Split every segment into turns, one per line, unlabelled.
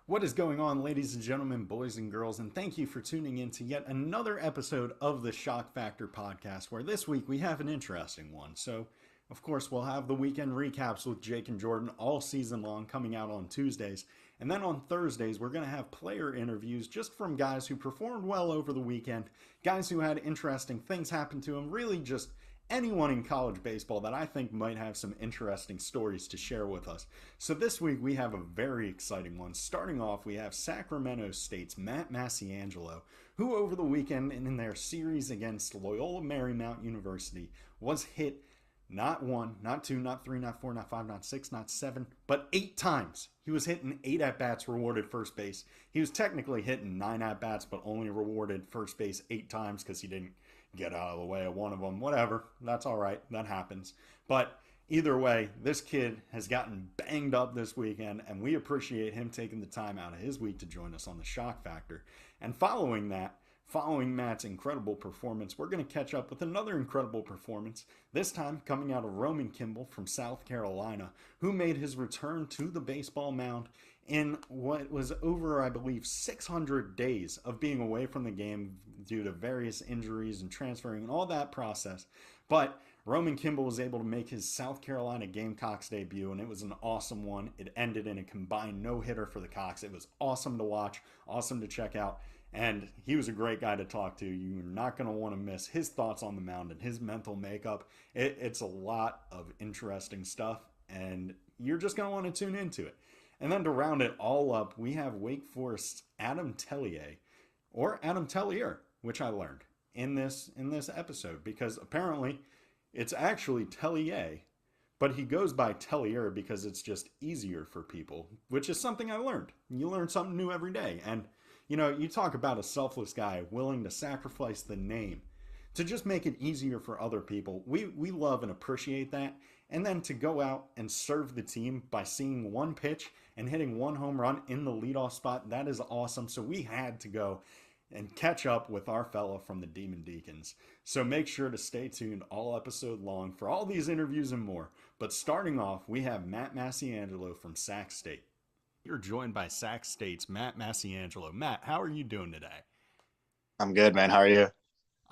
What is going on, ladies and gentlemen, boys and girls, and thank you for tuning in to yet another episode of the Schoch Factor Podcast, where this week we have an interesting one. So, of course, we'll have the weekend recaps with Jake and Jordan all season long coming out on Tuesdays. And then on Thursdays, we're going to have player interviews just from guys who performed well over the weekend, guys who had interesting things happen to them, really just anyone in college baseball that I think might have some interesting stories to share with us. So this week we have a very exciting one. Starting off, we have Sacramento State's Matt Masciangelo, who over the weekend in their series against Loyola Marymount University was hit not one, not two, not three, not four, not five, not six, not seven, but 8 times. He was hitting 8 at-bats, rewarded first base. He was technically hitting 9 at-bats, but only rewarded first base 8 times because he didn't get out of the way of one of them. Whatever. That's all right. That happens. But either way, this kid has gotten banged up this weekend, and we appreciate him taking the time out of his week to join us on the Schoch Factor. And following Matt's incredible performance, we're going to catch up with another incredible performance, this time coming out of Roman Kimball from South Carolina, who made his return to the baseball mound in what was over, I believe, 600 days of being away from the game due to various injuries and transferring and all that process. But Roman Kimball was able to make his South Carolina Gamecocks debut, and it was an awesome one. It ended in a combined no-hitter for the Cox. It was awesome to watch, awesome to check out, and he was a great guy to talk to. You're not going to want to miss his thoughts on the mound and his mental makeup. It's a lot of interesting stuff, and you're just going to want to tune into it. And then to round it all up, we have Wake Forest's Adam Tellier, or Adam Tellier, which I learned in this episode, because apparently it's actually Tellier, but he goes by Tellier because it's just easier for people, which is something I learned. You learn something new every day. And, you know, you talk about a selfless guy willing to sacrifice the name to just make it easier for other people. We love and appreciate that. And then to go out and serve the team by seeing one pitch and hitting one home run in the leadoff spot, that is awesome. So we had to go and catch up with our fella from the Demon Deacons. So make sure to stay tuned all episode long for all these interviews and more. But starting off, we have Matt Masciangelo from Sac State. You're joined by Sac State's Matt Masciangelo. Matt, how are you doing today?
I'm good, man. How are you?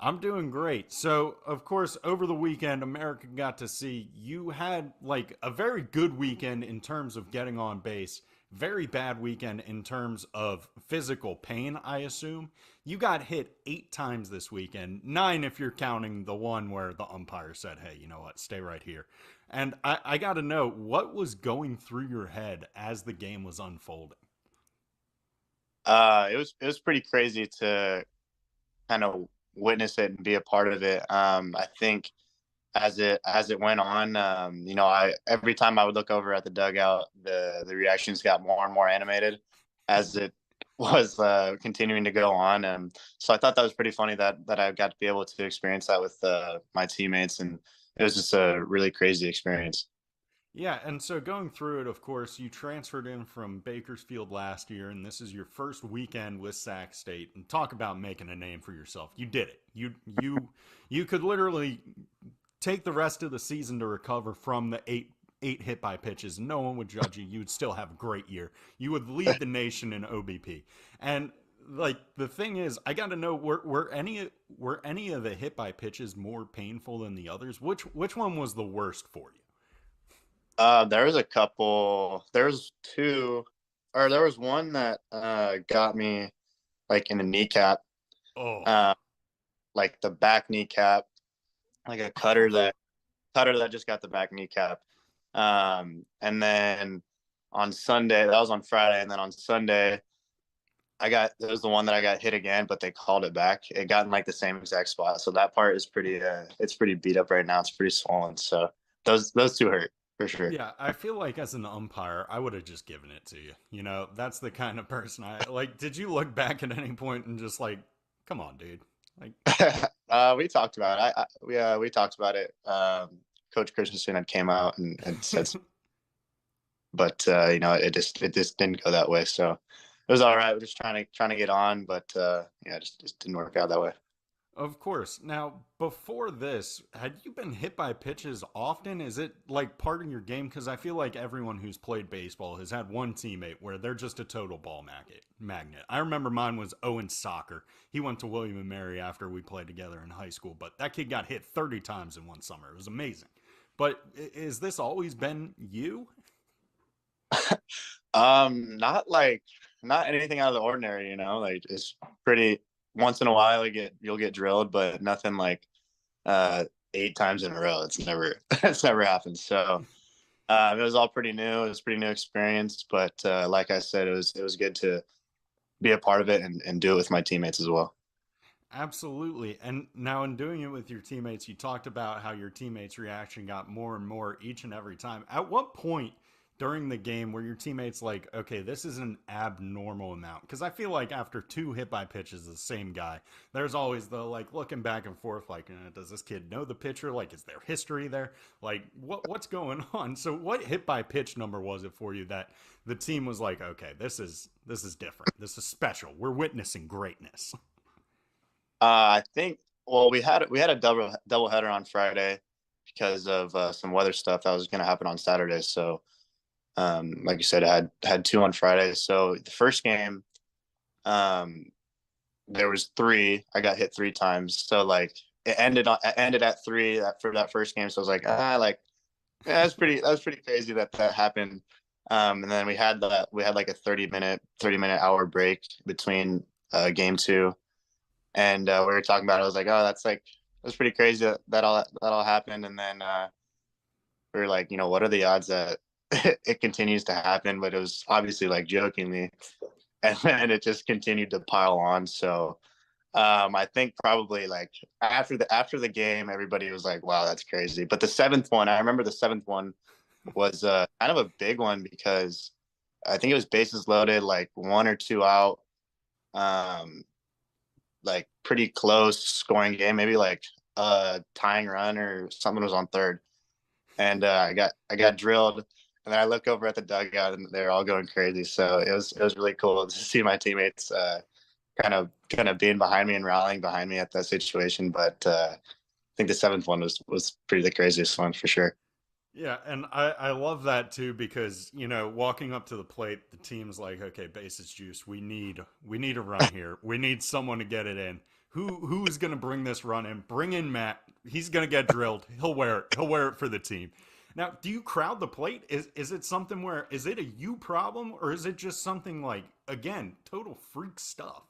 I'm doing great. So, of course, over the weekend, America got to see you had like a very good weekend in terms of getting on base. Very bad weekend in terms of physical pain, I assume. You got hit 8 times this weekend. 9 if you're counting the one where the umpire said, hey, you know what, stay right here. And I got to know, what was going through your head as the game was unfolding?
It was pretty crazy to kind of witness it and be a part of it. I think as it went on, I every time I would look over at the dugout, the reactions got more and more animated as it was continuing to go on. So I thought that was pretty funny that I got to be able to experience that with my teammates, and it was just a really crazy experience.
Yeah, and so going through it, of course, you transferred in from Bakersfield last year, and this is your first weekend with Sac State. And talk about making a name for yourself. You did it. You could literally take the rest of the season to recover from the eight hit by pitches. No one would judge you. You would still have a great year. You would lead the nation in OBP. And like the thing is, I got to know, were any of the hit by pitches more painful than the others? Which one was the worst for you?
There was a couple. There's two, or there was one that got me like in the kneecap,
Oh,
like the back kneecap, like a cutter that just got the back kneecap. And then on Sunday, that was on Friday, and then on Sunday, that was the one that I got hit again, but they called it back. It got in like the same exact spot, so that part is pretty. It's pretty beat up right now. It's pretty swollen. So those two hurt. For sure.
yeah, I feel like as an umpire, I would have just given it to you. You know, that's the kind of person I like. Did you look back at any point and just like, come on, dude? Like,
We talked about it. We talked about it. Coach Christensen had came out and said, but it just didn't go that way. So it was all right. We're just trying to get on, but it just didn't work out that way.
Of course. Now, before this, had you been hit by pitches often? Is it like part of your game? Because I feel like everyone who's played baseball has had one teammate where they're just a total ball magnet. I remember mine was Owen Soccer. He went to William and Mary after we played together in high school, but that kid got hit 30 times in one summer. It was amazing. But is this always been you?
Not anything out of the ordinary, like it's pretty once in a while you'll get drilled, but nothing like 8 times in a row. It's never it's never happened. So it was all pretty new. It was a pretty new experience, but like I said, it was good to be a part of it and do it with my teammates as well.
Absolutely. And now, in doing it with your teammates, you talked about how your teammates' reaction got more and more each and every time. At what point during the game were your teammates like, okay, this is an abnormal amount? Because I feel like after 2 hit by pitches, the same guy, there's always the like looking back and forth, like, does this kid know the pitcher? Like, is there history there? Like, what's going on? So, what hit by pitch number was it for you that the team was like, okay, this is different. This is special. We're witnessing greatness.
I think we had a double header on Friday because of some weather stuff that was going to happen on Saturday. So, like you said, I had 2 on Friday. So the first game, there was 3. I got hit 3 times. So like it ended at 3 for that first game. So I was like, that was pretty crazy that happened. And then we had like a 30-minute hour break between game 2. And we were talking about it. I was like, oh, that's pretty crazy that all happened. And then we were like, what are the odds that it continues to happen? But it was obviously like jokingly, and then it just continued to pile on. So I think probably like after the game, everybody was like, wow, that's crazy. But the 7th one, I remember the 7th one was kind of a big one because I think it was bases loaded, like 1 or 2 out. Like pretty close scoring game, maybe like a tying run or something was on third. And I got drilled, and then I look over at the dugout and they're all going crazy. So it was really cool to see my teammates kind of being behind me and rallying behind me at that situation. But I think the 7th one was pretty the craziest one for sure.
Yeah, and I love that too because, walking up to the plate, the team's like, okay, bases juice. We need a run here. We need someone to get it in. Who's going to bring this run in? Bring in Matt. He's going to get drilled. He'll wear it. He'll wear it for the team. Now, do you crowd the plate? Is it something where is it a you problem or is it just something like, again, total freak stuff?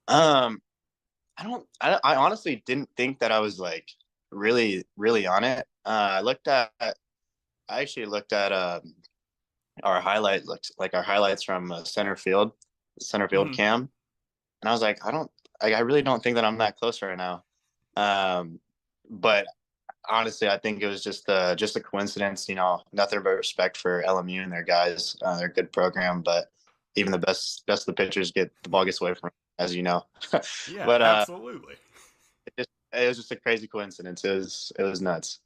Um I honestly didn't think that I was like really really on it. I actually looked at our highlights from center field
Mm-hmm.
cam, and I was like, I really don't think that I'm that close right now. But honestly, I think it was just a coincidence. Nothing but respect for LMU and their guys. They're a good program, but even the best of the pitchers the ball gets away from them, as you know.
Yeah,
But
absolutely.
it was just a crazy coincidence. It was nuts.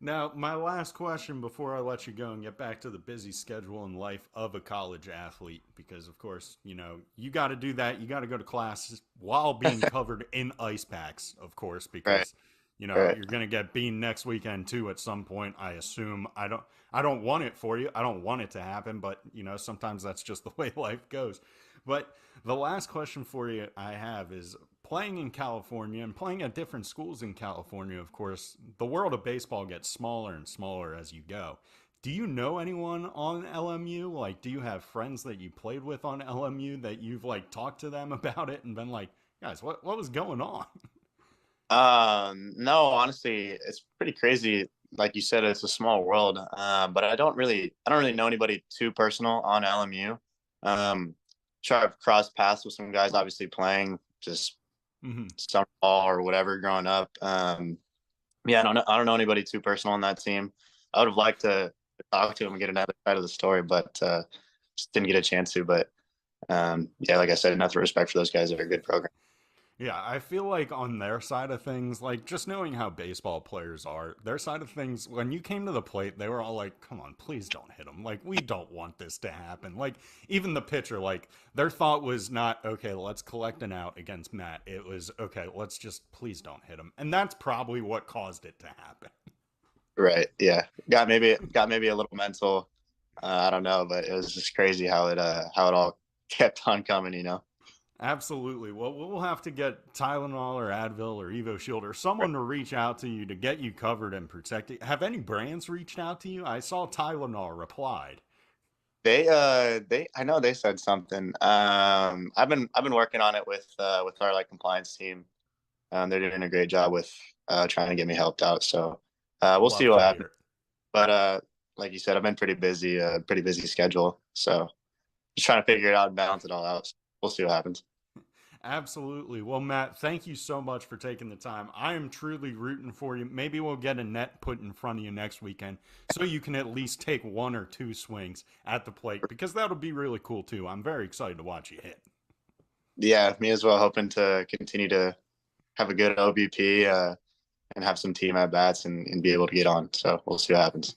Now, my last question before I let you go and get back to the busy schedule and life of a college athlete, because of course, you got to do that. You got to go to classes while being covered in ice packs, of course,
Right.
because
Right.
you're going to get beamed next weekend too at some point. I assume. I don't want it for you. I don't want it to happen, but sometimes that's just the way life goes. But the last question for you I have is playing in California and playing at different schools in California, of course, the world of baseball gets smaller and smaller as you go. Do you know anyone on LMU? Like, do you have friends that you played with on LMU that you've like talked to them about it and been like, guys, what was going on?
No, honestly, it's pretty crazy. Like you said, it's a small world. But I don't really know anybody too personal on LMU. Try to cross paths with some guys, obviously playing just
Mm-hmm.
summer ball or whatever growing up. Yeah, I don't know anybody too personal on that team. I would have liked to talk to him and get another side of the story, but just didn't get a chance to. But yeah, like I said, enough respect for those guys. They're a good program.
Yeah, I feel like on their side of things, like just knowing how baseball players are, their side of things, when you came to the plate, they were all like, come on, please don't hit him. Like, we don't want this to happen. Like, even the pitcher, like, their thought was not, okay, let's collect an out against Matt. It was, okay, let's just please don't hit him. And that's probably what caused it to happen.
Right. Yeah. Got maybe a little mental. I don't know, but it was just crazy how it all kept on coming.
Absolutely. Well, we'll have to get Tylenol or Advil or Evo Shield or someone to reach out to you to get you covered and protected. Have any brands reached out to you? I saw Tylenol replied.
They I know they said something. I've been working on it with our like compliance team. They're doing a great job with trying to get me helped out. So we'll see
Love
what
to
happens.
hear it.
But like you said, I've been pretty busy schedule. So just trying to figure it out and balance it all out. So we'll see what happens.
Absolutely. Well, Matt, thank you so much for taking the time. I am truly rooting for you. Maybe we'll get a net put in front of you next weekend so you can at least take one or two swings at the plate because that'll be really cool too. I'm very excited to watch you hit.
Yeah, me as well. Hoping to continue to have a good OBP and have some team at bats and be able to get on. So we'll see what happens.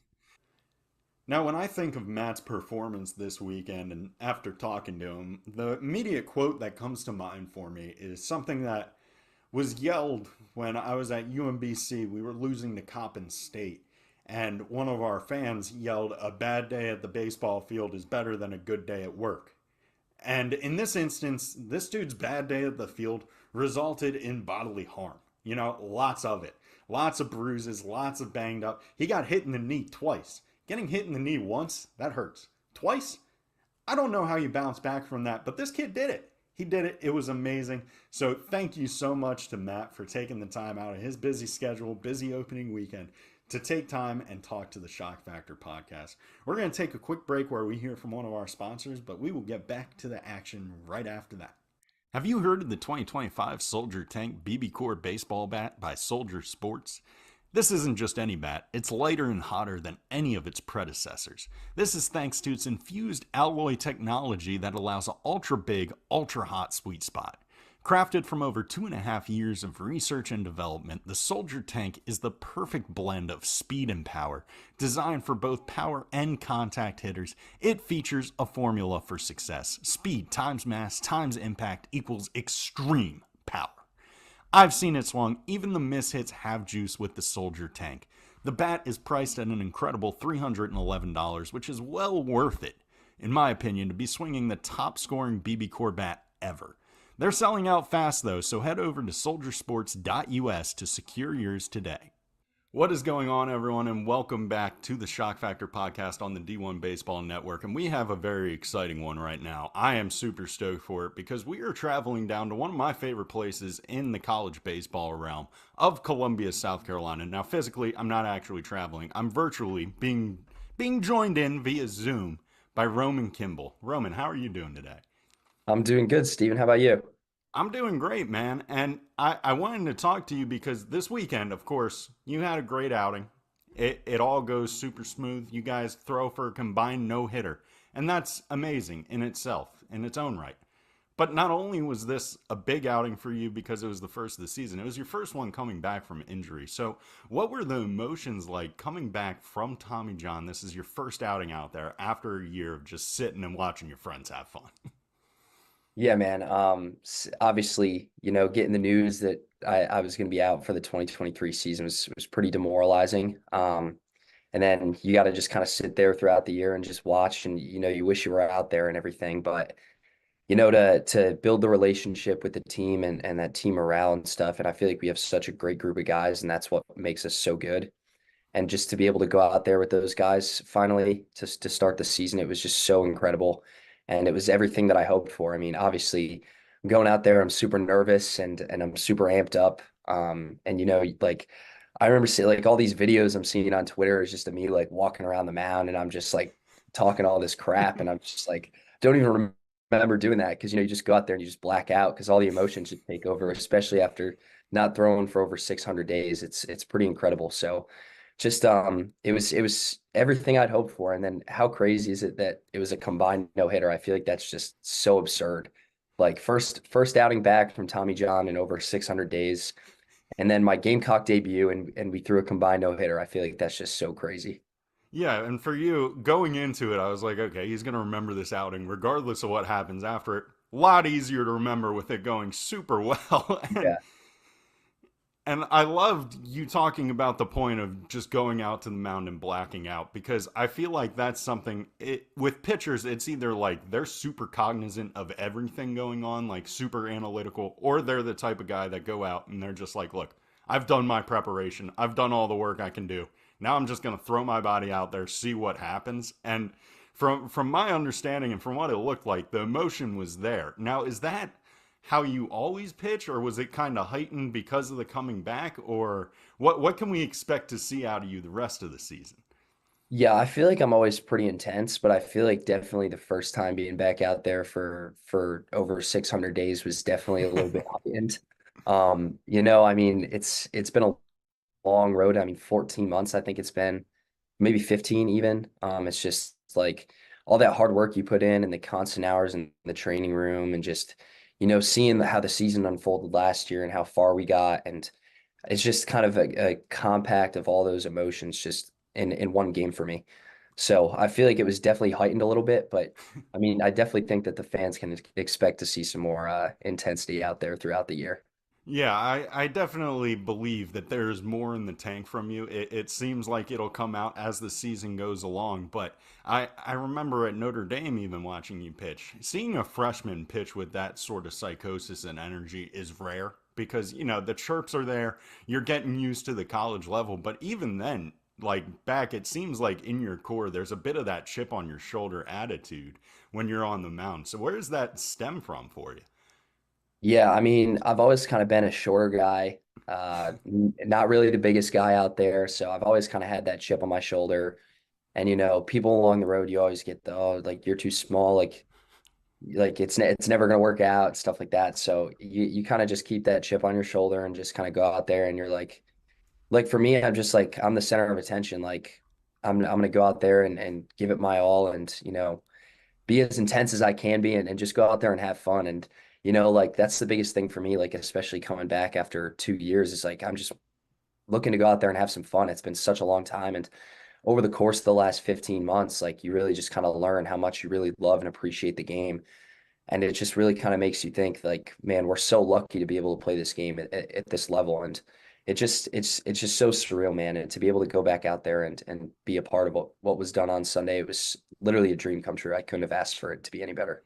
Now, when I think of Matt's performance this weekend and after talking to him, the immediate quote that comes to mind for me is something that was yelled when I was at UMBC. We were losing to Coppin State, and one of our fans yelled, "A bad day at the baseball field is better than a good day at work." And in this instance, this dude's bad day at the field resulted in bodily harm. Lots of it. Lots of bruises, lots of banged up. He got hit in the knee twice. Getting hit in the knee once, that hurts. Twice, I don't know how you bounce back from that, but this kid did it. He did it. It was amazing. So thank you so much to Matt for taking the time out of his busy schedule, busy opening weekend, to take time and talk to the Schoch Factor podcast. We're going to take a quick break where we hear from one of our sponsors, but we will get back to the action right after that. Have you heard of the 2025 Soldier Tank BB Core Baseball Bat by Soldier Sports? This isn't just any bat, it's lighter and hotter than any of its predecessors. This is thanks to its infused alloy technology that allows an ultra big, ultra hot sweet spot. Crafted from over 2.5 years of research and development, the Soldier Tank is the perfect blend of speed and power. Designed for both power and contact hitters, it features a formula for success. Speed times mass times impact equals extreme power. I've seen it swung. Even the mishits have juice with the Soldier Tank. The bat is priced at an incredible $311, which is well worth it, in my opinion, to be swinging the top scoring BB Core bat ever. They're selling out fast though, so head over to soldiersports.us to secure yours today. What is going on, everyone, and welcome back to the Schoch Factor Podcast on the D1 Baseball Network, and we have a very exciting one right now. I am super stoked for it because we are traveling down to one of my favorite places in the college baseball realm of Columbia, South Carolina. Now, physically, I'm not actually traveling. I'm virtually being joined in via Zoom by Roman Kimball. Roman, how are you doing today?
I'm doing good, Steven. How about you?
I'm doing great, man. And I wanted to talk to you because this weekend, of course, you had a great outing. It all goes super smooth. You guys throw for a combined no-hitter. And that's amazing in itself, in its own right. But not only was this a big outing for you because it was the first of the season, it was your first one coming back from injury. So what were the emotions like coming back from Tommy John? This is your first outing out there after a year of just sitting and watching your friends have fun.
Yeah, man. Obviously, getting the news that I was going to be out for the 2023 season was pretty demoralizing. And then you got to just kind of sit there throughout the year and just watch, and you wish you were out there and everything. But to build the relationship with the team and that team morale and stuff, and I feel like we have such a great group of guys, and that's what makes us so good. And just to be able to go out there with those guys finally to start the season, it was just so incredible. And it was everything that I hoped for. I mean, obviously, I'm going out there, I'm super nervous and I'm super amped up. And like I remember seeing like all these videos I'm seeing on Twitter is just of me like walking around the mound and I'm just like talking all this crap. And I'm just like, don't even remember doing that because you just go out there and you just black out because all the emotions just take over, especially after not throwing for over 600 days. It's pretty incredible. So just it was everything I'd hoped for. And then how crazy is it that it was a combined no hitter? I feel like that's just so absurd. Like first outing back from Tommy John in over 600 days. And then my Gamecock debut and we threw a combined no-hitter. I feel like that's just so crazy.
Yeah, and for you, going into it, I was like, okay, he's going to remember this outing regardless of what happens after it. A lot easier to remember with it going super well.
Yeah.
And I loved you talking about the point of just going out to the mound and blacking out, because I feel like that's something with pitchers, it's either like they're super cognizant of everything going on, like super analytical, or they're the type of guy that go out and they're just like, look, I've done my preparation. I've done all the work I can do. Now I'm just going to throw my body out there, see what happens. And from my understanding and from what it looked like, the emotion was there. Now, is that how you always pitch, or was it kind of heightened because of the coming back, or what can we expect to see out of you the rest of the season?
Yeah, I feel like I'm always pretty intense, but I feel like definitely the first time being back out there for over 600 days was definitely a little bit heightened. I mean, it's been a long road. I mean, 14 months, I think it's been, maybe 15 even. It's just like all that hard work you put in and the constant hours in the training room and just, seeing how the season unfolded last year and how far we got. And it's just kind of a compact of all those emotions just in one game for me. So I feel like it was definitely heightened a little bit, but I mean, I definitely think that the fans can expect to see some more intensity out there throughout the year.
Yeah, I definitely believe that there's more in the tank from you. It seems like it'll come out as the season goes along, but I remember at Notre Dame even watching you pitch. Seeing a freshman pitch with that sort of psychosis and energy is rare because, the chirps are there. You're getting used to the college level, but even then, like back, it seems like in your core, there's a bit of that chip on your shoulder attitude when you're on the mound. So where does that stem from for you?
Yeah, I mean, I've always kind of been a shorter guy, not really the biggest guy out there. So I've always kind of had that chip on my shoulder. And people along the road, you always get the, oh, like you're too small, like it's never gonna work out, stuff like that. So you kind of just keep that chip on your shoulder and just kind of go out there and you're like for me, I'm just like I'm the center of attention. Like I'm gonna go out there and give it my all and be as intense as I can be and just go out there and have fun. And, like that's the biggest thing for me, like especially coming back after 2 years, is like I'm just looking to go out there and have some fun. It's been such a long time. And over the course of the last 15 months, like you really just kind of learn how much you really love and appreciate the game. And it just really kind of makes you think like, man, we're so lucky to be able to play this game at this level. And it's just so surreal, man. And to be able to go back out there and be a part of what was done on Sunday, it was literally a dream come true. I couldn't have asked for it to be any better.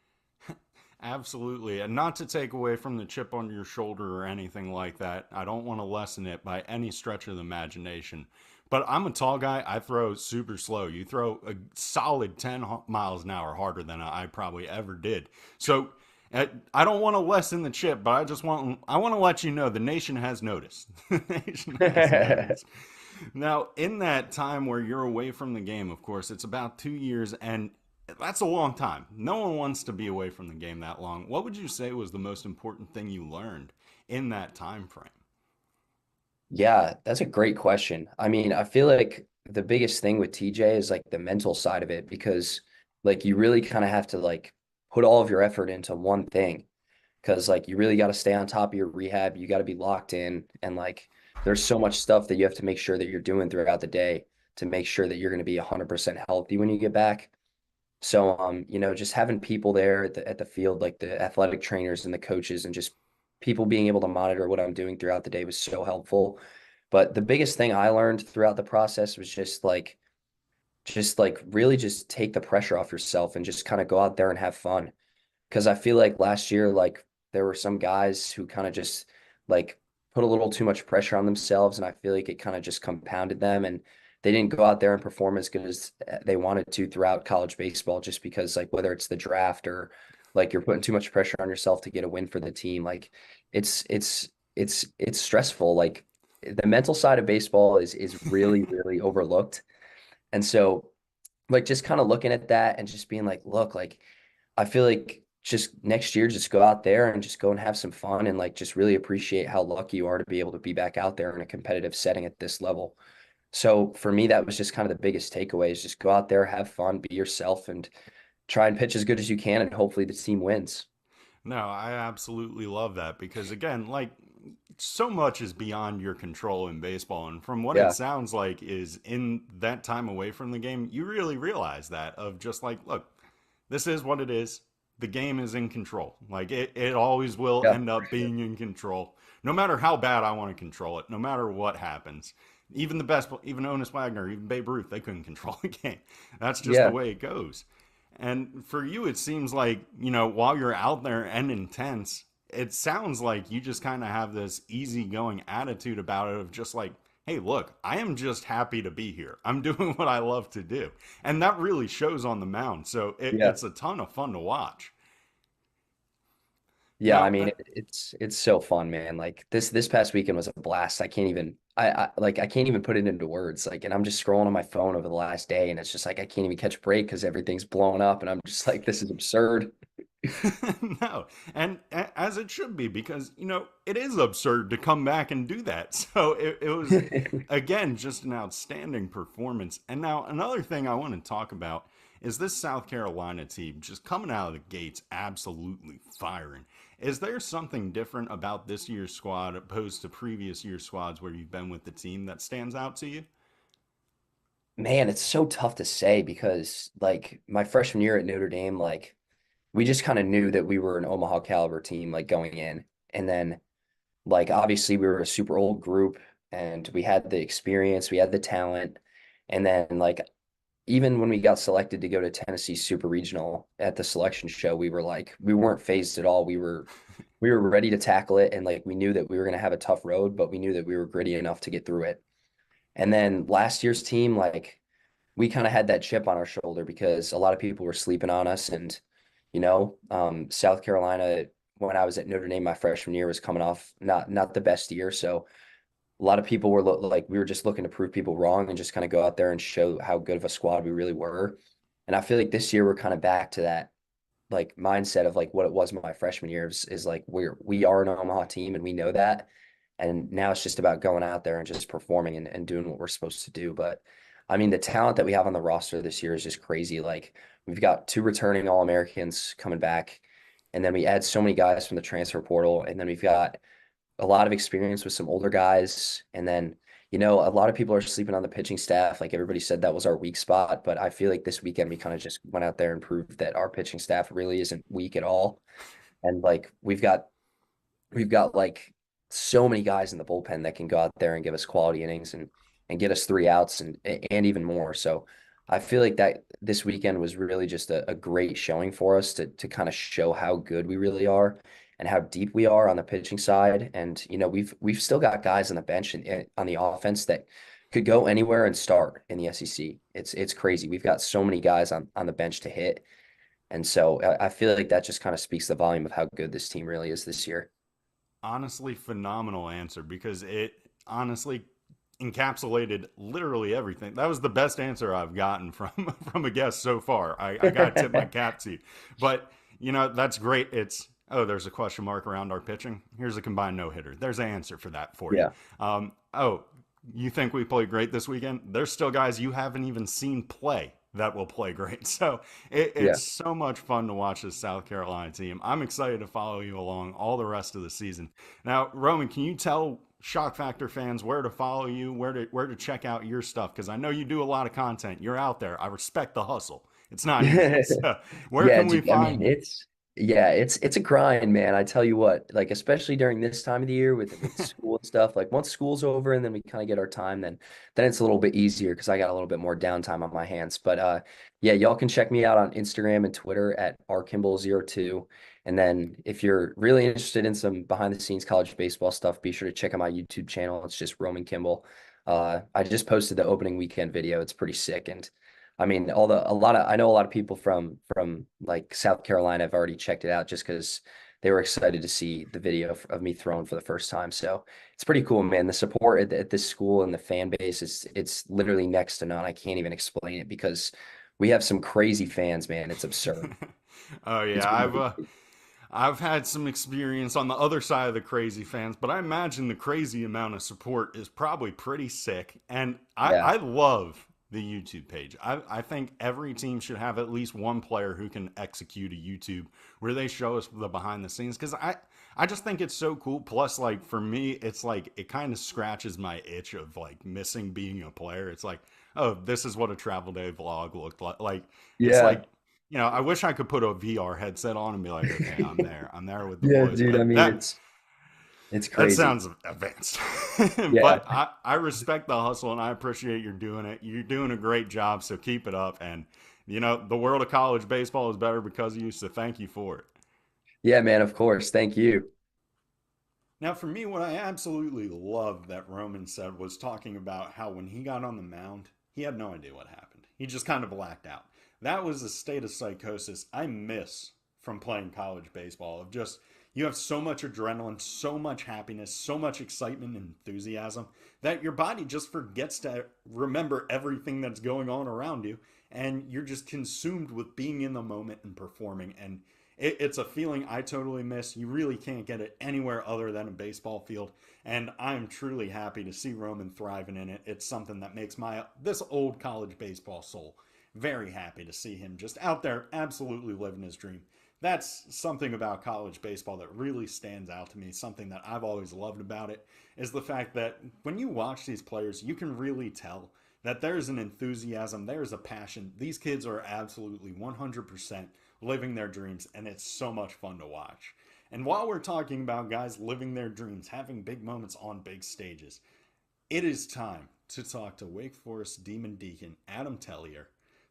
Absolutely. And not to take away from the chip on your shoulder or anything like that. I don't want to lessen it by any stretch of the imagination. But I'm a tall guy. I throw super slow. You throw a solid 10 miles an hour harder than I probably ever did. So I don't want to lessen the chip, but I want to let you know the nation has noticed. The nation has noticed. Now, in that time where you're away from the game, of course, it's about 2 years, and that's a long time. No one wants to be away from the game that long. What would you say was the most important thing you learned in that time frame?
Yeah, that's a great question. I mean, I feel like the biggest thing with TJ is like the mental side of it because like you really kind of have to like put all of your effort into one thing because like you really got to stay on top of your rehab. You got to be locked in and like there's so much stuff that you have to make sure that you're doing throughout the day to make sure that you're going to be 100% healthy when you get back. So just having people there at the field, like the athletic trainers and the coaches and just people being able to monitor what I'm doing throughout the day was so helpful. But the biggest thing I learned throughout the process was just like really just take the pressure off yourself and just kind of go out there and have fun. Because I feel like last year, like there were some guys who kind of just like put a little too much pressure on themselves, and I feel like it kind of just compounded them, and they didn't go out there and perform as good as they wanted to throughout college baseball, just because like whether it's the draft or like you're putting too much pressure on yourself to get a win for the team, like it's stressful. Like the mental side of baseball is really really overlooked, and so like just kind of looking at that and just being like, look, like I feel like just next year, just go out there and just go and have some fun and like just really appreciate how lucky you are to be able to be back out there in a competitive setting at this level. So for me, that was just kind of the biggest takeaway is just go out there, have fun, be yourself, and try and pitch as good as you can, and hopefully the team wins.
No, I absolutely love that because, again, like, so much is beyond your control in baseball. And from what it
Yeah.
sounds like, is in that time away from the game, you really realize that of just like, look, this is what it is. The game is in control. Like, it always will
Yeah.
end up being in control, no matter how bad I want to control it, no matter what happens. Even the best, even Honus Wagner, even Babe Ruth, they couldn't control the game. That's just the
Yeah.
way it goes. And for you, it seems like, while you're out there and intense, it sounds like you just kind of have this easygoing attitude about it of just like, hey, look, I am just happy to be here. I'm doing what I love to do. And that really shows on the mound. So
Yeah.
it's a ton of fun to watch.
Yeah, I
Now,
mean it's so fun, man. Like this past weekend was a blast. I can't even I can't even put it into words. Like, and I'm just scrolling on my phone over the last day, and it's just like I can't even catch a break because everything's blowing up, and I'm just like, this is absurd.
no, and as it should be, because it is absurd to come back and do that. So it was again just an outstanding performance. And now another thing I want to talk about is this South Carolina team just coming out of the gates absolutely firing. Is there something different about this year's squad opposed to previous year squads where you've been with the team that stands out to you?
Man, it's so tough to say because like my freshman year at Notre Dame, like we just kind of knew that we were an Omaha caliber team like going in. And then like obviously we were a super old group and we had the experience, we had the talent. And then like even when we got selected to go to Tennessee Super Regional at the selection show, we were like we weren't phased at all. We were ready to tackle it and like we knew that we were going to have a tough road, but we knew that we were gritty enough to get through it. And then last year's team, like we kind of had that chip on our shoulder because a lot of people were sleeping on us. And, South Carolina, when I was at Notre Dame my freshman year, was coming off not the best year. So a lot of people were like, we were just looking to prove people wrong and just kind of go out there and show how good of a squad we really were. And I feel like this year we're kind of back to that like mindset of like what it was my freshman year is like we are an Omaha team and we know that. And now it's just about going out there and just performing and doing what we're supposed to do. But I mean, the talent that we have on the roster this year is just crazy. Like we've got two returning All-Americans coming back, and then we add so many guys from the transfer portal, and then we've got a lot of experience with some older guys. And then, a lot of people are sleeping on the pitching staff. Like everybody said that was our weak spot, but I feel like this weekend we kind of just went out there and proved that our pitching staff really isn't weak at all. And like we've got like so many guys in the bullpen that can go out there and give us quality innings and get us three outs and even more. So I feel like that this weekend was really just a great showing for us to kind of show how good we really are and how deep we are on the pitching side. And we've still got guys on the bench and on the offense that could go anywhere and start in the SEC. It's crazy. We've got so many guys on the bench to hit. And so I feel like that just kind of speaks the volume of how good this team really is this year.
Honestly, phenomenal answer because it honestly encapsulated literally everything. That was the best answer I've gotten from from a guest so far. I got to tip my cap to you. But, that's great. It's, oh, there's a question mark around our pitching. Here's a combined no-hitter. There's an answer for that for you.
Yeah.
Oh, you think we played great this weekend? There's still guys you haven't even seen play that will play great. So
Yeah.
it's so much fun to watch this South Carolina team. I'm excited to follow you along all the rest of the season. Now, Roman, can you tell Schoch Factor fans where to follow you, where to check out your stuff? Because I know you do a lot of content. You're out there. I respect the hustle. It's not easy. So where
Yeah,
can we
dude, I mean
find you?
it's a grind, man. I tell you what, like especially during this time of the year with school and stuff, like once school's over and then we kind of get our time, then it's a little bit easier because I got a little bit more downtime on my hands. But yeah, y'all can check me out on Instagram and Twitter at rkimball02. And then if you're really interested in some behind the scenes college baseball stuff, be sure to check out my YouTube channel. It's just Roman Kimball. I just posted the opening weekend video. It's pretty sick. And I mean, I know a lot of people from like South Carolina have already checked it out just because they were excited to see the video of me throwing for the first time. So it's pretty cool, man. The support at this school and the fan base is it's literally next to none. I can't even explain it because we have some crazy fans, man. It's absurd.
Oh
It's
yeah,
really
I've had some experience on the other side of the crazy fans, but I imagine the crazy amount of support is probably pretty sick. And
yeah.
I love the YouTube page. I think every team should have at least one player who can execute a YouTube where they show us the behind the scenes, because I just think it's so cool. Plus, like, for me, it's like it kind of scratches my itch of like missing being a player. It's like, oh, this is what a travel day vlog looked like. Like, it's
Yeah.
like, I wish I could put a VR headset on and be like, okay, I'm there. I'm there with the
Yeah,
boys.
dude. I
But
mean, it's
that
crazy.
sounds advanced.
Yeah.
But I respect the hustle and I appreciate you're doing it. You're doing a great job, so keep it up. And, the world of college baseball is better because of you, so thank you for it.
Yeah, man, of course. Thank you.
Now, for me, what I absolutely loved that Roman said was talking about how when he got on the mound, he had no idea what happened. He just kind of blacked out. That was a state of psychosis I miss from playing college baseball. Of just, you have so much adrenaline, so much happiness, so much excitement and enthusiasm that your body just forgets to remember everything that's going on around you. And you're just consumed with being in the moment and performing. And it's a feeling I totally miss. You really can't get it anywhere other than a baseball field. And I'm truly happy to see Roman thriving in it. It's something that makes this old college baseball soul very happy to see him just out there absolutely living his dream. That's something about college baseball that really stands out to me. Something that I've always loved about it is the fact that when you watch these players, you can really tell that there's an enthusiasm, there's a passion. These kids are absolutely 100% living their dreams, and it's so much fun to watch. And while we're talking about guys living their dreams, having big moments on big stages, it is time to talk to Wake Forest Demon Deacon Adam Tellier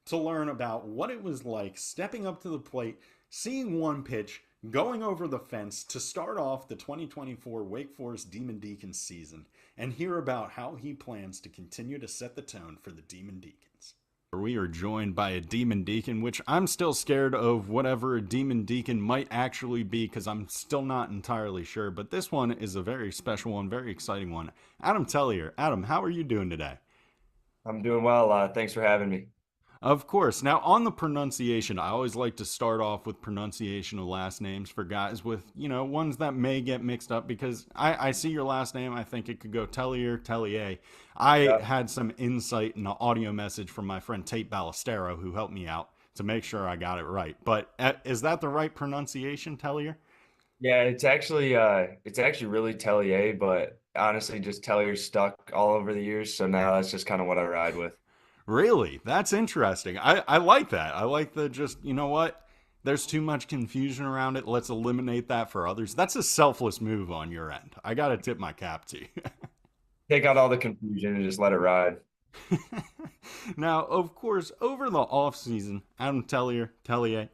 to learn about what it was like stepping up to the plate, seeing one pitch, going over the fence to start off the 2024 Wake Forest Demon Deacon season, and hear about how he plans to continue to set the tone for the Demon Deacons. We are joined by a Demon Deacon, which I'm still scared of whatever a Demon Deacon might actually be, because I'm still not entirely sure, but this one is a very special one, very exciting one. Adam Tellier. Adam, how are you doing today?
I'm doing well. Thanks for having me.
Of course. Now, on the pronunciation, I always like to start off with pronunciation of last names for guys with, ones that may get mixed up, because I see your last name. I think it could go Tellier. I had some insight in an audio message from my friend Tate Ballestero, who helped me out to make sure I got it right. But is that the right pronunciation, Tellier?
Yeah, it's actually really Tellier, but honestly, just Tellier stuck all over the years. So now that's just kind of what I ride with.
Really? That's interesting. I like that. I like the just, you know what? There's too much confusion around it. Let's eliminate that for others. That's a selfless move on your end. I got to tip my cap to you.
Take out all the confusion and just let it ride.
Now, of course, over the off season, Adam Tellier,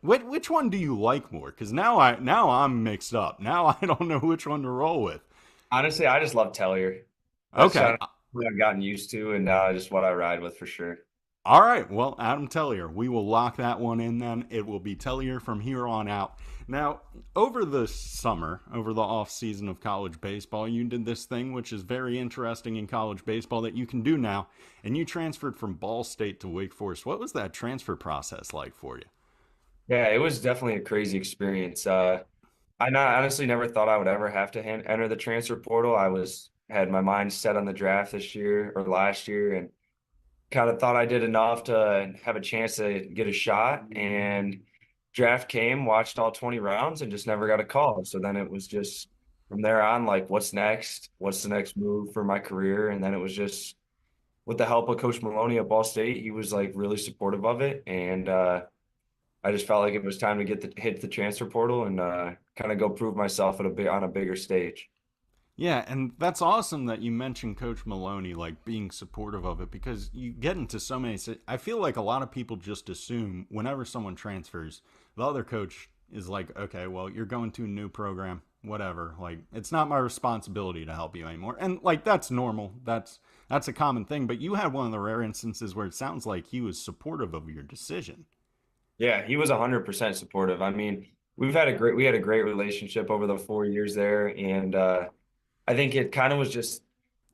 which one do you like more? Because now I'm mixed up. Now I don't know which one to roll with.
Honestly, I just love Tellier. That's
Okay.
kind of what I've gotten used to, and just what I ride with for sure.
All right. Well, Adam Tellier, we will lock that one in then. It will be Tellier from here on out. Now, over the summer, over the off season of college baseball, you did this thing which is very interesting in college baseball that you can do now, and you transferred from Ball State to Wake Forest. What was that transfer process like for you?
Yeah, it was definitely a crazy experience. Honestly never thought I would ever have to enter the transfer portal. Had my mind set on the draft this year or last year, and kind of thought I did enough to have a chance to get a shot. And draft came, watched all 20 rounds, and just never got a call. So then it was just from there on, like, what's next? What's the next move for my career? And then it was just with the help of Coach Maloney at Ball State, he was like really supportive of it. And I just felt like it was time to hit the transfer portal and kind of go prove myself on a bigger stage.
Yeah, and that's awesome that you mentioned Coach Maloney, like, being supportive of it, because you get into so many. I feel like a lot of people just assume whenever someone transfers, the other coach is like, okay, well, you're going to a new program, whatever. Like, it's not my responsibility to help you anymore. And, like, that's normal. That's a common thing. But you had one of the rare instances where it sounds like he was supportive of your decision.
Yeah, he was 100% supportive. I mean, we had a great relationship over the 4 years there, and I think it kind of was just,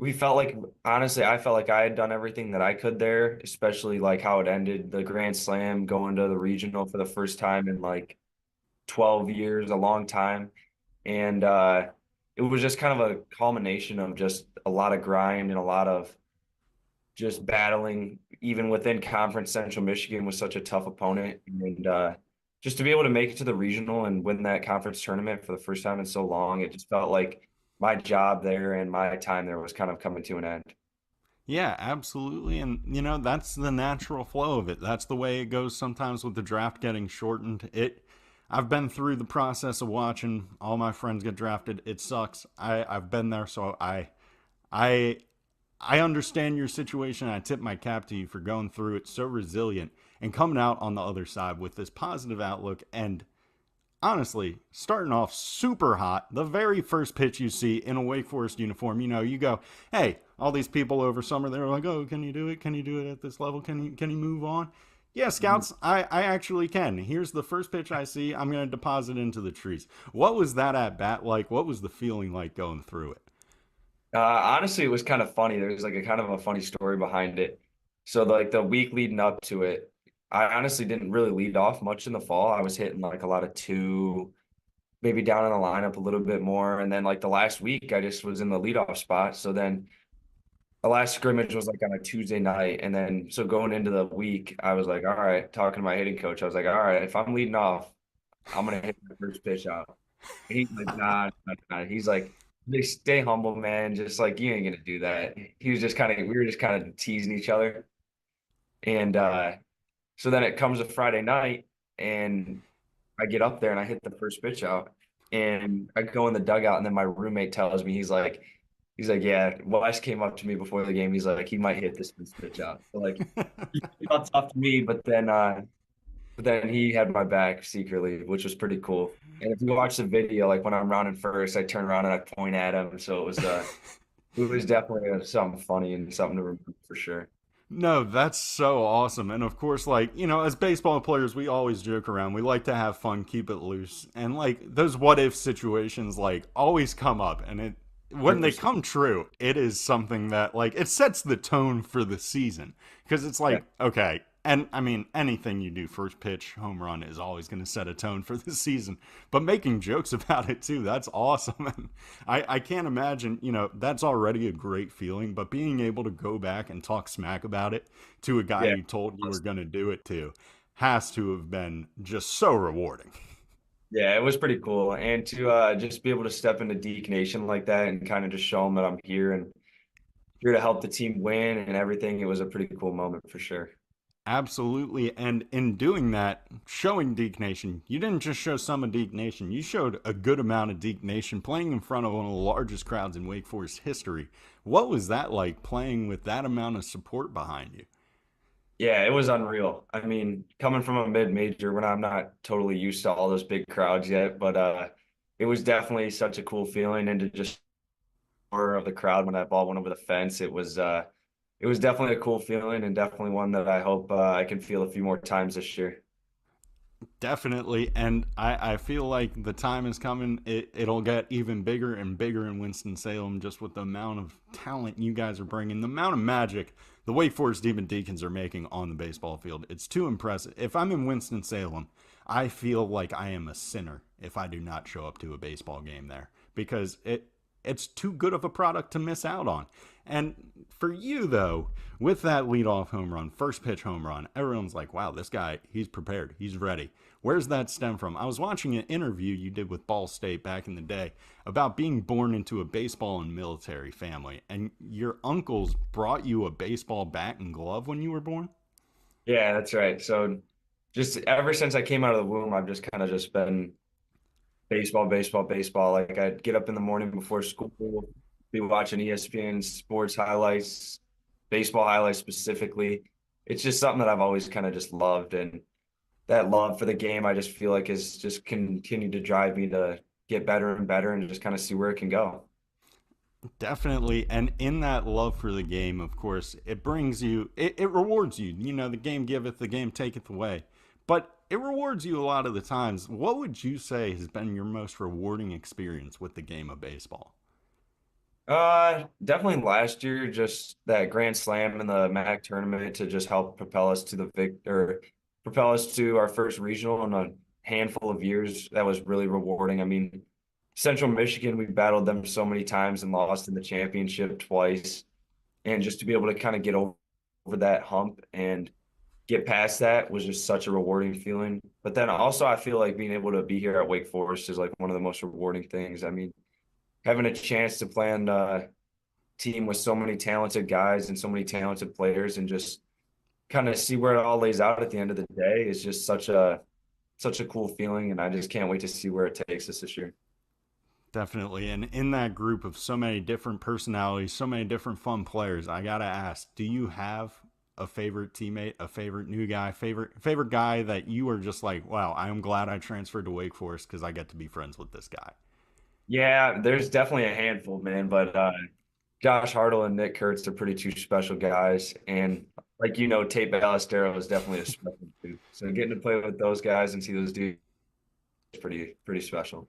honestly, I felt like I had done everything that I could there, especially like how it ended, the Grand Slam, going to the regional for the first time in like 12 years, a long time. And it was just kind of a culmination of just a lot of grind and a lot of just battling even within conference. Central Michigan was such a tough opponent, and just to be able to make it to the regional and win that conference tournament for the first time in so long, it just felt like my job there and my time there was kind of coming to an end.
Yeah, absolutely. And, that's the natural flow of it. That's the way it goes sometimes with the draft getting shortened. I've been through the process of watching all my friends get drafted. It sucks. I've been there, so I understand your situation. I tip my cap to you for going through it so resilient and coming out on the other side with this positive outlook. And honestly, starting off super hot, the very first pitch you see in a Wake Forest uniform, you go, hey, all these people over summer, they're like, oh, can you do it? Can you do it at this level? Can you move on? Yeah, scouts, I actually can. Here's the first pitch I see. I'm going to deposit into the trees. What was that at bat like? What was the feeling like going through it?
Honestly, it was kind of funny. There's like a kind of a funny story behind it. So like the week leading up to it, I honestly didn't really lead off much in the fall. I was hitting like a lot of two, maybe down in the lineup a little bit more. And then like the last week, I just was in the leadoff spot. So then the last scrimmage was like on a Tuesday night. And then so going into the week, I was like, all right, talking to my hitting coach, I was like, all right, if I'm leading off, I'm gonna hit the first pitch out. And he's like, nah. He's like, they stay humble, man. Just like you ain't gonna do that. He was just kind of, we were just kind of teasing each other. And so then it comes a Friday night and I get up there and I hit the first pitch out and I go in the dugout and then my roommate tells me, he's like, yeah, Wes came up to me before the game. He's like, he might hit this pitch out. So like, he felt tough to me, but then he had my back secretly, which was pretty cool. And if you watch the video, like when I'm rounding first, I turn around and I point at him. So it was definitely something funny and something to remember for sure.
No, that's so awesome. And of course, like, as baseball players, we always joke around. We like to have fun, keep it loose. And like those what if situations like always come up and when they come true, it is something that like it sets the tone for the season because it's like, okay, and I mean, anything you do, first pitch, home run is always going to set a tone for the season. But making jokes about it too, that's awesome. And I can't imagine, that's already a great feeling. But being able to go back and talk smack about it to a guy you told you were going to do it to has to have been just so rewarding.
Yeah, it was pretty cool. And to just be able to step into Deke Nation like that and kind of just show them that I'm here and here to help the team win and everything, it was a pretty cool moment for sure.
Absolutely. And in doing that, showing Deke Nation, you didn't just show some of Deke Nation, you showed a good amount of Deke Nation playing in front of one of the largest crowds in Wake Forest history. What was that like playing with that amount of support behind you?
Yeah, it was unreal. I mean, coming from a mid-major when I'm not totally used to all those big crowds yet, but it was definitely such a cool feeling. And to just of the crowd when that ball went over the fence, it was definitely a cool feeling and definitely one that I hope I can feel a few more times this year.
Definitely. And I feel like the time is coming. It'll get even bigger and bigger in Winston-Salem just with the amount of talent you guys are bringing, the amount of magic the Wake Forest Demon Deacons are making on the baseball field. It's too impressive. If I'm in Winston-Salem, I feel like I am a sinner if I do not show up to a baseball game there because it's too good of a product to miss out on. And for you, though, with that leadoff home run, first pitch home run, everyone's like, wow, this guy, he's prepared. He's ready. Where's that stem from? I was watching an interview you did with Ball State back in the day about being born into a baseball and military family. And your uncles brought you a baseball bat and glove when you were born?
Yeah, that's right. So just ever since I came out of the womb, I've just kind of just been baseball, baseball, baseball. Like I'd get up in the morning before school, be watching ESPN sports highlights, baseball highlights specifically. It's just something that I've always kind of just loved. And that love for the game, I just feel like is just continued to drive me to get better and better and just kind of see where it can go.
Definitely. And in that love for the game, of course, it brings you, it rewards you. The game giveth, the game taketh away. But it rewards you a lot of the times. What would you say has been your most rewarding experience with the game of baseball?
Definitely last year, just that grand slam in the MAC tournament to just help propel us to our first regional in a handful of years. That was really rewarding. I mean, Central Michigan, we battled them so many times and lost in the championship twice. And just to be able to kind of get over over that hump and get past that was just such a rewarding feeling. But then also I feel like being able to be here at Wake Forest is like one of the most rewarding things. I mean, having a chance to play on a team with so many talented guys and so many talented players and just kind of see where it all lays out at the end of the day is just such a cool feeling, and I just can't wait to see where it takes us this year.
Definitely. And in that group of so many different personalities, so many different fun players, I got to ask, do you have a favorite teammate, a favorite new guy, favorite guy that you are just like, wow, I am glad I transferred to Wake Forest because I get to be friends with this guy?
Yeah, there's definitely a handful, man, but Josh Hartle and Nick Kurtz are pretty two special guys, and like Tate Ballesteros is definitely a special dude. So getting to play with those guys and see those dudes is pretty special.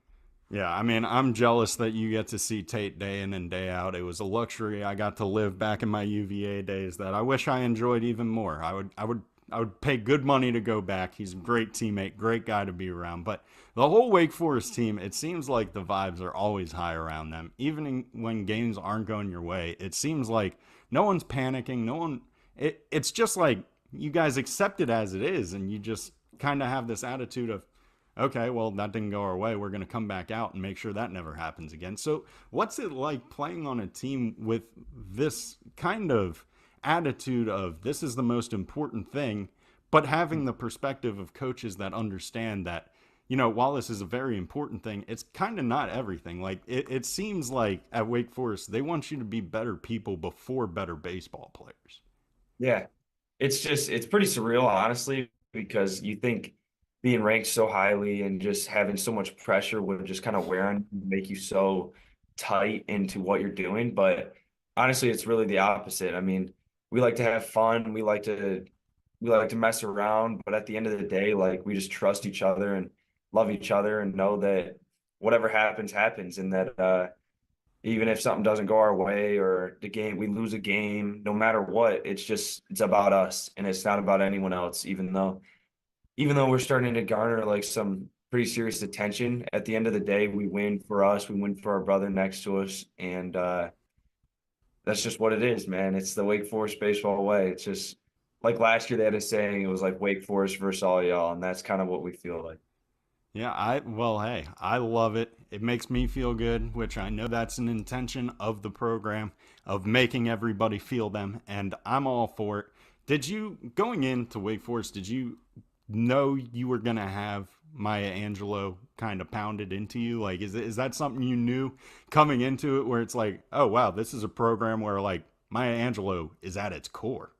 Yeah, I mean, I'm jealous that you get to see Tate day in and day out. It was a luxury I got to live back in my UVA days that I wish I enjoyed even more. I would pay good money to go back. He's a great teammate, great guy to be around. But the whole Wake Forest team, it seems like the vibes are always high around them. Even when games aren't going your way, it seems like no one's panicking. It's just like you guys accept it as it is, and you just kind of have this attitude of, okay, well, that didn't go our way. We're going to come back out and make sure that never happens again. So what's it like playing on a team with this kind of attitude of this is the most important thing, but having the perspective of coaches that understand that, while this is a very important thing, it's kind of not everything. Like it seems like at Wake Forest, they want you to be better people before better baseball players.
Yeah, it's pretty surreal, honestly, because you think being ranked so highly and just having so much pressure would just kind of wear on you, make you so tight into what you're doing. But honestly, it's really the opposite. I mean, we like to have fun, we like to mess around, but at the end of the day, like we just trust each other and love each other and know that whatever happens, happens, and that even if something doesn't go our way or we lose a game, no matter what, it's about us and it's not about anyone else, even though we're starting to garner like some pretty serious attention. At the end of the day, we win for us, we win for our brother next to us, and that's just what it is, man. It's the Wake Forest baseball way. It's just like last year they had a saying, it was like Wake Forest versus all y'all, and that's kind of what we feel like.
Yeah, hey, I love it. It makes me feel good, which I know that's an intention of the program, of making everybody feel them, and I'm all for it. Going into Wake Forest, did you know you were going to have Masciangelo kind of pounded into you? Like, is that something you knew coming into it where it's like, oh, wow, this is a program where, like, Masciangelo is at its core?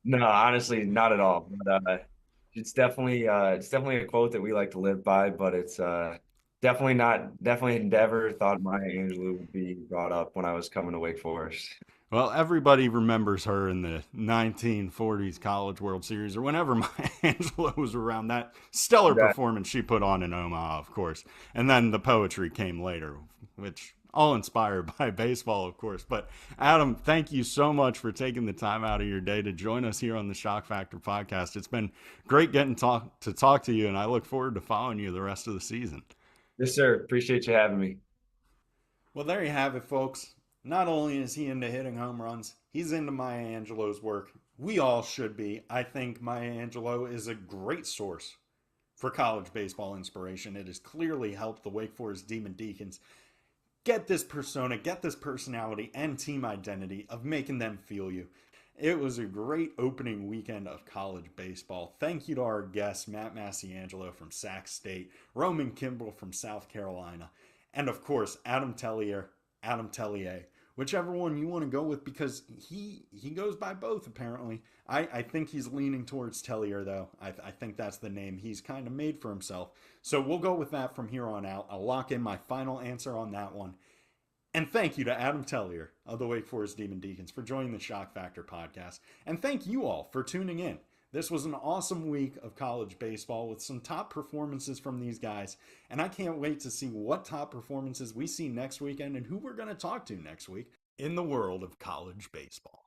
No, honestly, not at all. But it's definitely a quote that we like to live by, but it's definitely never thought Maya Angelou would be brought up when I was coming to Wake Forest.
Well, everybody remembers her in the 1940s College World Series or whenever Maya Angelou was around. That stellar performance she put on in Omaha, of course. And then the poetry came later, which all inspired by baseball, of course. But Adam, thank you so much for taking the time out of your day to join us here on the Schoch Factor podcast. It's been great getting to talk to you, and I look forward to following you the rest of the season.
Yes, sir. Appreciate you having me.
Well, there you have it, folks. Not only is he into hitting home runs, he's into Maya Angelou's work. We all should be. I think Maya Angelou is a great source for college baseball inspiration. It has clearly helped the Wake Forest Demon Deacons get this persona, get this personality and team identity of making them feel you. It was a great opening weekend of college baseball. Thank you to our guests, Matt Masciangelo from Sac State, Roman Kimball from South Carolina, and of course, Adam Tellier, whichever one you want to go with, because he goes by both, apparently. I think he's leaning towards Tellier, though. I think that's the name he's kind of made for himself. So we'll go with that from here on out. I'll lock in my final answer on that one. And thank you to Adam Tellier of the Wake Forest Demon Deacons for joining the Schoch Factor podcast. And thank you all for tuning in. This was an awesome week of college baseball with some top performances from these guys. And I can't wait to see what top performances we see next weekend and who we're going to talk to next week in the world of college baseball.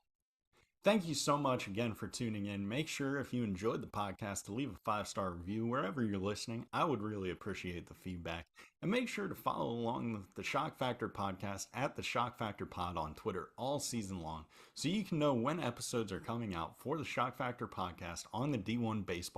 Thank you so much again for tuning in. Make sure if you enjoyed the podcast to leave a 5-star review wherever you're listening. I would really appreciate the feedback. And make sure to follow along with the Schoch Factor Podcast at the Schoch Factor Pod on Twitter all season long, so you can know when episodes are coming out for the Schoch Factor Podcast on the D1 Baseball